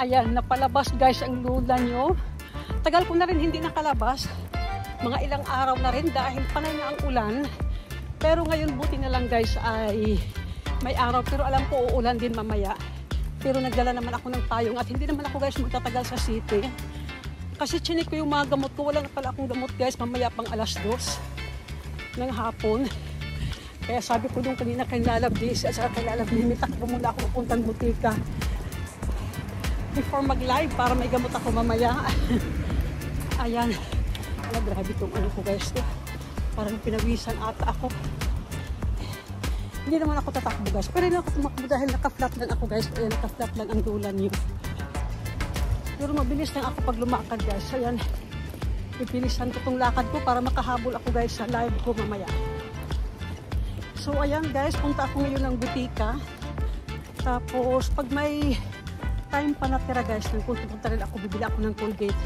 Ayan, napalabas guys ang lula nyo. Tagal ko na rin hindi nakalabas. Mga ilang araw na rin dahil panay na ang ulan. Pero ngayon buti na lang guys ay may araw. Pero alam ko uulan din mamaya. Pero nagdala naman ako ng payong at hindi naman ako guys magtatagal sa city. Kasi chinik ko yung mga gamot ko. Wala na pala akong gamot guys mamaya pang 2:00 ng hapon. Kaya sabi ko nung kanina kay Lalabdi, at saka kay Lalabdi, takbo muna ako pupuntang butika before mag-live para may gamot ako mamaya. Ayan. Alam, grabe itong ano ko guys. Parang pinawisan ata ako. Hindi naman ako tatakbo guys. Pero hindi ako tumakbo dahil naka-flat lang ako guys. Ayan, naka-flat lang ang dulan niyo. Pero mabilis lang ako pag lumakad guys. Ayan. Pipilisan ko itong lakad ko para makahabol ako guys sa live ko mamaya. So ayan guys, punta ako ngayon ng butika. Tapos pag may time pa natira guys, punta rin ako, bibili ako ng Colgate.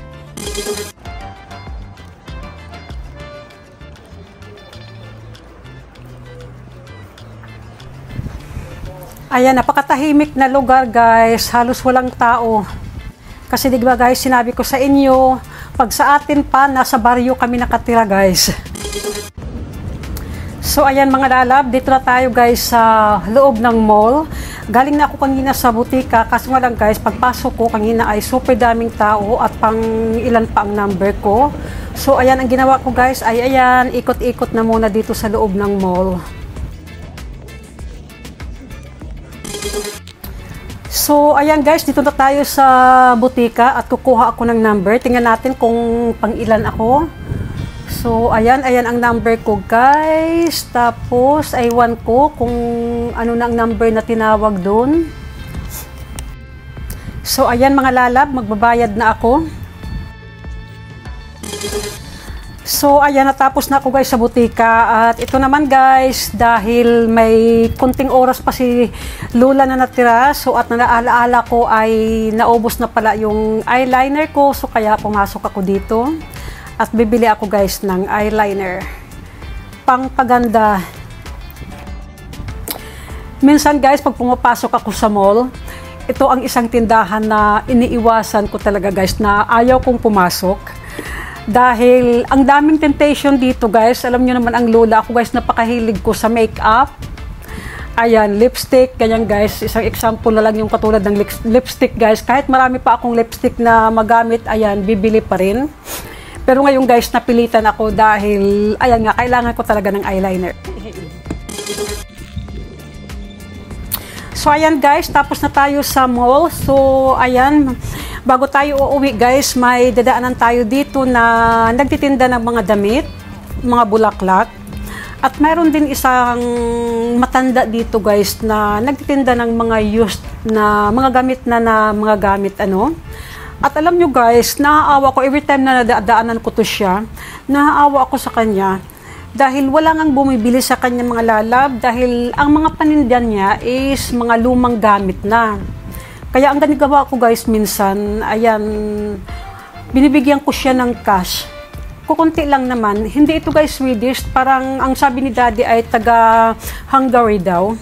Ayan, napakatahimik na lugar guys, halos walang tao. Kasi di ba guys, sinabi ko sa inyo, pag sa atin pa, nasa baryo kami nakatira guys. So ayan mga lalab, dito na tayo guys sa loob ng mall. Galing na ako kanina sa butika, kasi nga lang guys, pagpasok ko kanina ay super daming tao at pang ilan pa ang number ko. So ayan, ang ginawa ko guys ay ayan, ikot-ikot na muna dito sa loob ng mall. So ayan guys, dito na tayo sa butika at kukuha ako ng number. Tingnan natin kung pang ilan ako. So, ayan ang number ko guys. Tapos, aywan ko kung ano na ang number na tinawag doon. So, ayan mga lalab, magbabayad na ako. So, ayan, natapos na ako guys sa butika. At ito naman guys, dahil may kunting oras pa si Lula na natira. So, at nalaala ko ay naubos na pala yung eyeliner ko. So, kaya pumasok ako dito. At bibili ako guys ng eyeliner pang paganda. Minsan guys, pag pumapasok ako sa mall, ito ang isang tindahan na iniiwasan ko talaga guys, na ayaw kong pumasok. Dahil ang daming temptation dito guys. Alam nyo naman ang lola ako guys, napakahilig ko sa makeup. Ayan, lipstick, ganyan guys. Isang example na lang yung katulad ng lipstick guys. Kahit marami pa akong lipstick na magamit, ayan, bibili pa rin. Pero ngayon guys, napilitan ako dahil, ayan nga, kailangan ko talaga ng eyeliner. So ayan guys, tapos na tayo sa mall. So ayan, bago tayo uuwi guys, may dadaanan tayo dito na nagtitinda ng mga damit, mga bulaklak. At mayroon din isang matanda dito guys na nagtitinda ng mga used na mga gamit na mga gamit ano. At alam nyo guys, naaawa ko every time na nadaanan ko to siya, naaawa ako sa kanya dahil wala ngang bumibili sa kanya mga lalab dahil ang mga panindan niya is mga lumang gamit na. Kaya ang ginagawa ko guys minsan, ayan, binibigyan ko siya ng cash. Kukunti lang naman, hindi ito guys Swedish, parang ang sabi ni Daddy ay taga Hungary daw.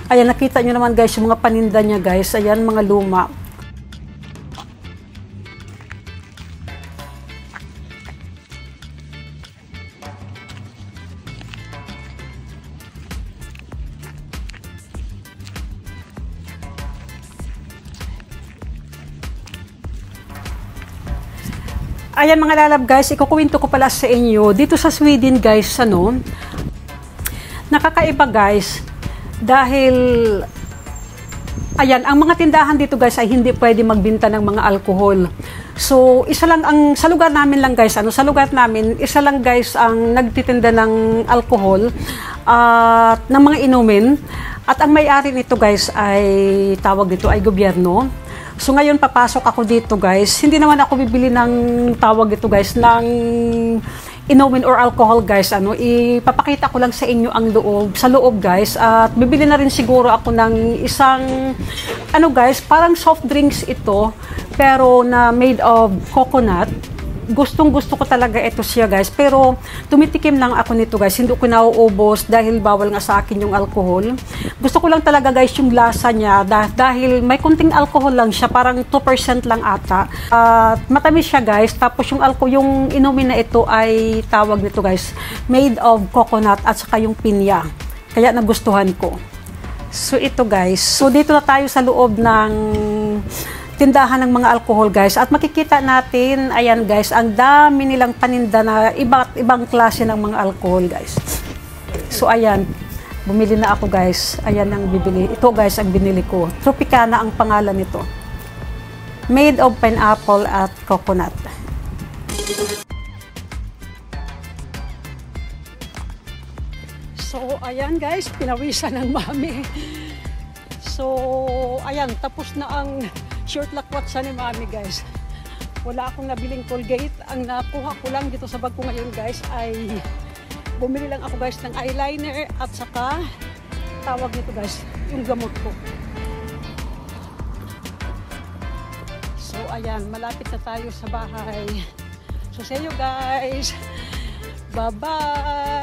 Ayan, nakita nyo naman guys yung mga paninda niya guys, ayan mga luma. Ayan mga lalab guys, ikukuwento ko pala sa inyo, dito sa Sweden guys, ano, nakakaiba guys, dahil, ayan, ang mga tindahan dito guys ay hindi pwede magbinta ng mga alcohol. So, isa lang ang, sa lugar namin lang guys, ano, sa lugar namin, isa lang guys ang nagtitinda ng alcohol at ng mga inumin. At ang may-ari nito guys ay, tawag dito ay gobyerno. So ngayon papasok ako dito guys, hindi naman ako bibili ng tawag ito guys, ng inumin or alcohol guys, ano, ipapakita ko lang sa inyo ang loob, sa loob guys, at bibili na rin siguro ako ng isang, ano guys, parang soft drinks ito, pero na made of coconut, gustong-gusto ko talaga ito siya guys. Pero tumitikim lang ako nito guys. Hindi ko nauubos dahil bawal nga sa akin yung alcohol. Gusto ko lang talaga guys yung lasa niya dahil may kunting alcohol lang siya. Parang 2% lang ata. Matamis siya guys. Tapos yung alcohol, yung inumin na ito ay tawag nito guys, made of coconut at saka yung pinya. Kaya nagustuhan ko. So ito guys. So dito na tayo sa loob ng tindahan ng mga alcohol guys, at makikita natin, ayan guys, ang dami nilang paninda na iba't ibang klase ng mga alcohol guys. So ayan, bumili na ako guys. Ayan ang bibili. Ito guys ang binili ko. Tropicana ang pangalan nito. Made of pineapple at coconut. So ayan guys, pinawisan ng mami. So ayan, tapos na ang short lakwatsa ni mami guys. Wala akong nabiling Colgate. Ang nakuha ko lang dito sa bag ko ngayon guys ay bumili lang ako guys ng eyeliner at saka tawag nito guys, yung gamot ko. So ayan, malapit na tayo sa bahay. So see you guys. Bye bye.